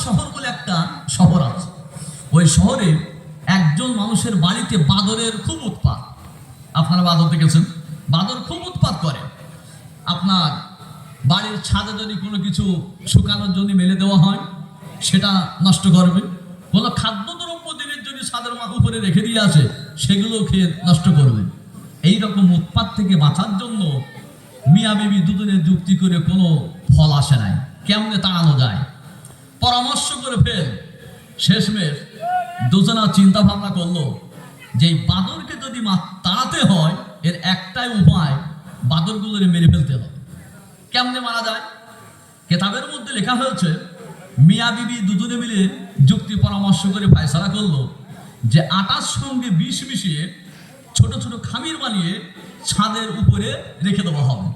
শহর বলে একটা শহর আছে। ওই শহরে একজন মানুষের বাড়িতে বাদরের খুব উৎপাত। আপনারা বাদর দেখেছেন? বাদর খুব উৎপাত করে। আপনার বাড়ির ছাদে যদি কোনো কিছু শুকানোর জন্য মেলে দেওয়া হয় সেটা নষ্ট করবে, কোনো খাদ্যদ্রব্য দিনের জন্য ছাদের উপরে রেখে দিয়ে আসে সেগুলো খেয়ে নষ্ট করবে। এইরকম উৎপাত থেকে বাঁচার জন্য মিয়া বিবি দুজনে যুক্তি করে কোনো ফল আসে নাই, কেমনে তাড়ানো যায় পরামর্শ করে ফেল। শেষমেশ দুজনা চিন্তা ভাবনা করলো যে এই বাদরকে যদি তাড়াতে হয় এর একটাই উপায়, বাদরগুলোরে মেরে ফেলতে হবে। কেমনে মারা যায়? কেতাবের মধ্যে লেখা হয়েছে মিয়া বিবি দুজনে মিলে যুক্তি পরামর্শ করে ফয়সালা করলো যে আটার সঙ্গে বিষ মিশিয়ে ছোট ছোট খামির বানিয়ে ছাদের উপরে রেখে দেওয়া হবে।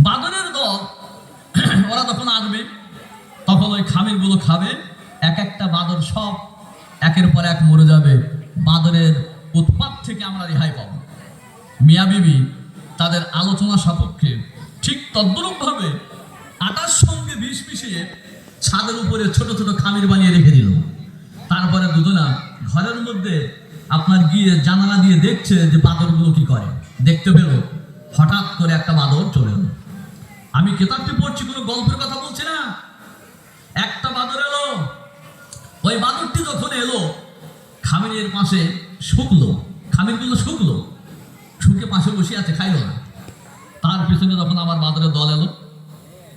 বাদরের দল ওরা যখন আসবে তখন ওই খামিরগুলো খাবে, এক একটা বাদর সব একের পর এক মরে যাবে। বাদরের উৎপাত থেকে আমরা রেহাই পাব। মিয়া বিবি তাদের আলোচনা সাপেক্ষে ঠিক তদ্রূপভাবে আটার সঙ্গে বিষ মিশিয়ে ছাদের উপরে ছোট ছোট খামির বানিয়ে রেখে দিল। তারপরে দুজনা ঘরের মধ্যে আপনার গিয়ে জানালা দিয়ে দেখছে যে বাদরগুলো কি করে। দেখতে পেল হঠাৎ করে একটা বাদর চলে এলো। আমি কেতাবটি পড়ছি, কোনো গল্পের কথা বলছি না। একটা বাদর এলো। ওই বাদরটি যখন এলো খামিরের পাশে শুকলো, খামিরগুলো শুকলো, শুকে পাশে বসে আছে, খাইলো না। তার পিছনে যখন আবার বাদরের দল এলো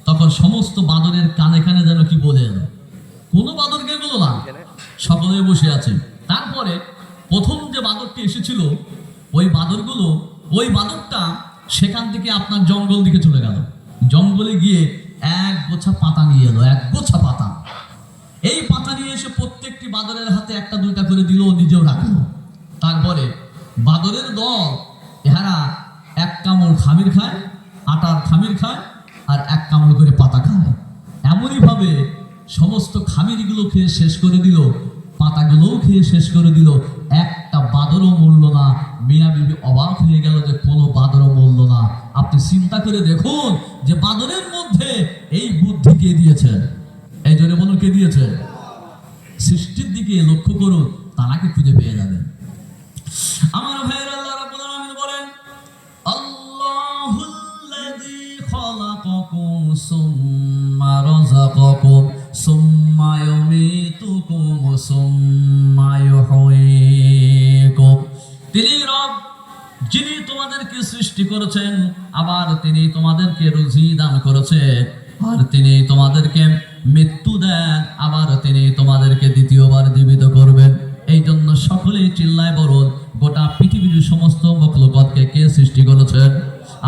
তখন সমস্ত বাদরের কানে কানে যেন কি বলে এলো, কোনো বাদরকে বলো না, সকলে বসে আছে। তারপরে প্রথম যে বাদরটি এসেছিল ওই বাদরগুলো, ওই বাদরটা সেখান থেকে আপনার জঙ্গল দিকে চলে গেল। জঙ্গলে গিয়ে এক গোছা পাতা নিয়ে এলো, এক গোছা পাতা। এই পাতা নিয়ে এসে প্রত্যেকটি বাদরের হাতে একটা দুইটা করে দিল, নিজেও রাখলো। তারপরে বাদরের দল এহারা এক কামড় খামির খায়, আটার খামির খায়, আর এক কামড় করে পাতা খায়। এমনই ভাবে সমস্ত খামিরগুলো খেয়ে শেষ করে দিল, পাতাগুলোও খেয়ে শেষ করে দিল। একটা বাদরও মরল না। মিয়া বিবি অবাক হয়ে গেল যে কোনো বাদরও মরল না। আপনি চিন্তা করে দেখুন যে বাদরের মধ্যে এই বুদ্ধি কে দিয়েছেন? এই জন্য বলুন, কে দিয়েছে? সৃষ্টির দিকে লক্ষ্য করুন, তারাকে খুঁজে পেয়ে যাবেন। আমার ভাইয়ের আল্লাহ রাব্বুল আলামিন বলেন, আল্লাহুল্লাযী খালাকাকুম সুম্মা রাযাকাকুম সুম্মা ইউমীতুকুম সুম্মা ইউহয়ীকুম। তিনি রব, যিনি তোমাদেরকে সৃষ্টি করেছেন, আবার তিনি তোমাদেরকে রুজি দান করেছেন, আর তিনি তোমাদেরকে মৃত্যু দেন, আবার তিনি তোমাদেরকে দ্বিতীয়বার জীবিত করবেন। এই জন্য সকলেই চিল্লায় বলুন, গোটা পৃথিবীর সমস্ত মখলুকাতকে কে সৃষ্টি করেছেন?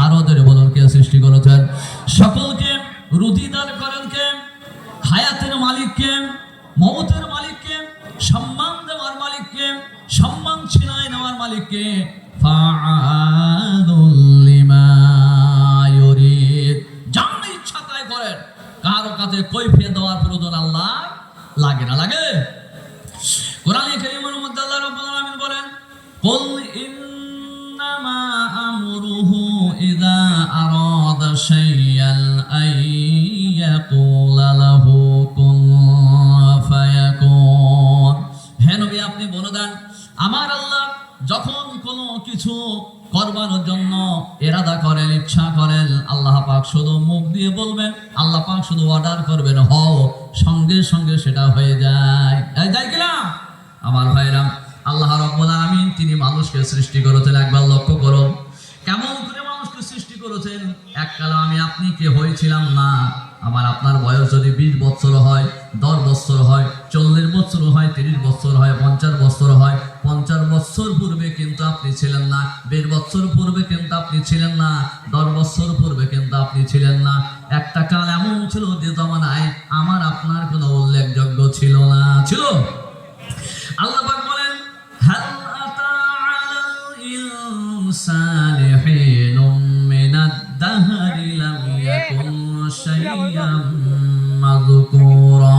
আর ওদের বলুন, কে সৃষ্টি করেছেন? সকলকে রুজি দান করেন কে? হায়াতের মালিককে, মওতের মালিককে, সম্মান দেওয়ার মালিককে, সম্মান ছিনায় নেওয়ার মালিককে। ফাআলুল লিমা ইউরিদ, যার ইচ্ছা তাই করেন। কারো কাছে কৈফিয়ত দেওয়ার প্রয়োজন আল্লাহ লাগে না। লাগে? কোরআনে কারীমের মধ্যে আল্লাহ রাব্বুল আলামিন বলেন, কুল ইন্নামা আমরুহু ইযা আরাদা শাইআন আইয়াকুলা লাহু কুন ফায়াকুন। হে নবী, আপনি বলে দেন, আমার আল্লাহ যখন কোনো কিছু করবার জন্য ইরাদা করেন, ইচ্ছা করেন, আল্লাহ পাক শুধু মুখ দিয়ে বলবেন, আল্লাহ পাক শুধু অর্ডার করবেন, হও, সঙ্গে সঙ্গে সেটা হয়ে যায়। যায় কিনা আমার ভাইরা? আল্লাহ রাব্বুল আলামিন তিনি মানুষকে সৃষ্টি করেছেন। একবার লক্ষ্য করুন কেমন করে মানুষকে সৃষ্টি করেছেন। এককালে আমি আপনি কে হয়েছিলাম না। আমার আপনার বয়স যদি 20 বছর হয়, 10 বছর হয়, 40 বছর হয়, 30 বছর হয়, 50 বছর হয়, 50 বছর পূর্বে কিন্তু আপনি ছিলেন না। 20 বছর পূর্বে কিন্তু আপনি ছিলেন না। 10 বছর পূর্বে কিন্তু আপনি ছিলেন না। একটা কাল এমন ছিল যে জমানায় আমার আপনার কোনো উল্লেখযোগ্য ছিল না। ছিল? আল্লাহ পাক বলেন, হাল আতা আলাল ইনসানি হিনুম মিনাদ দাহরি লাম ইয়াকুন শাইয়াম মাযকুরা।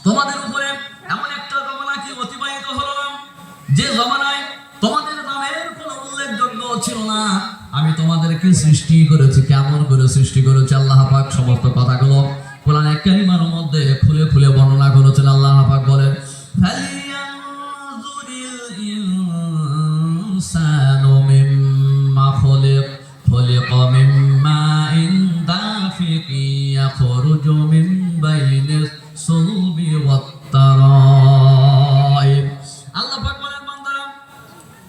তোমাদের উপরে এমন একটা জমানা কি অতিবাহিত হলো না যে জমানায় তোমাদের নামের কোনো উল্লেখযোগ্য ছিল না। আমি তোমাদেরকে সৃষ্টি করেছি। কেমন করে সৃষ্টি করেছি? আল্লাহ পাক সমস্ত কথাগুলো কোরআনে কালিমার মধ্যে খুলে খুলে বর্ণনা করেছেন। আল্লাহ পাক বলেন, ফালিয়ানজুরিল ইনসানু মিম্মা খুলিক খুলিকা মিন মাইন দাফিকিন ইয়াখরুজু মিন বাইনিস সুলবি ওয়াত তারাইব। আল্লাহ পাক বলেন, বান্দারা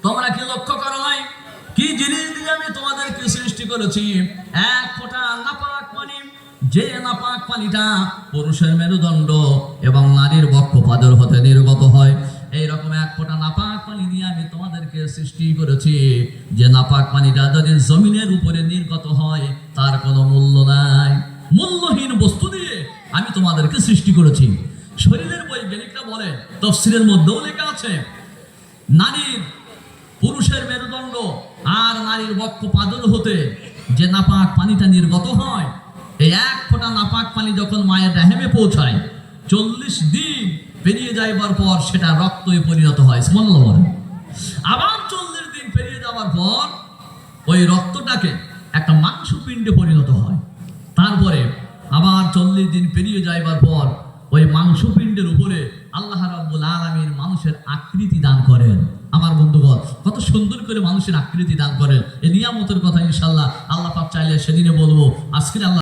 তোমরা কি লক্ষ্য করো নাই কি জিনিস দিয়ে আমি তোমাদেরকে সৃষ্টি করেছি? এক ফোঁটা নাপাক পানি, যে নাপাক পানিটা পুরুষের মেরুদণ্ড এবং নারীর বক্ষপাদর হতে নির্গত হয়। এইরকম এক ফোঁটা নাপাক পানি দিয়ে আমি তোমাদেরকে সৃষ্টি করেছি। যে নাপাক পানিটা যদি জমিনের উপরে নির্গত হয় তার কোনো মূল্য নাই। মূল্যহীন বস্তু দিয়ে আমি তোমাদেরকে সৃষ্টি করেছি। শরীরের বৈজ্ঞানিকরা বলে, তাফসীরের মধ্যেও লেখা আছে, নারীর পুরুষের মেরুদণ্ড আর নারীর বক্ষপাদর হতে যে নাপাক পানিটা নির্গত হয়, এই এক ফোঁটা নাপাক পানি যখন মায়ের রেহেমে পৌঁছায় 40 দিন পেরিয়ে যাইবার পর সেটা রক্তই পরিণত হয়। সুবহানাল্লাহ বলেন। আবার 40 দিন পেরিয়ে যাওয়ার পর ওই রক্তটাকে একটা মাংসপিণ্ডে পরিণত হয়। তারপরে আবার 40 দিন পেরিয়ে যাইবার পর ওই মাংসপিণ্ডের উপরে আল্লাহ রাব্বুল আলামিন মানুষের আকৃতি দান করেন। আমার বন্ধুগণ, কত সুন্দর করে মানুষের আকৃতি দান করেন। এই নিয়ামতের কথা ইনশাআল্লাহ আল্লাহ পাক চাইলে সেদিনে বলবো। আজকে আল্লাহ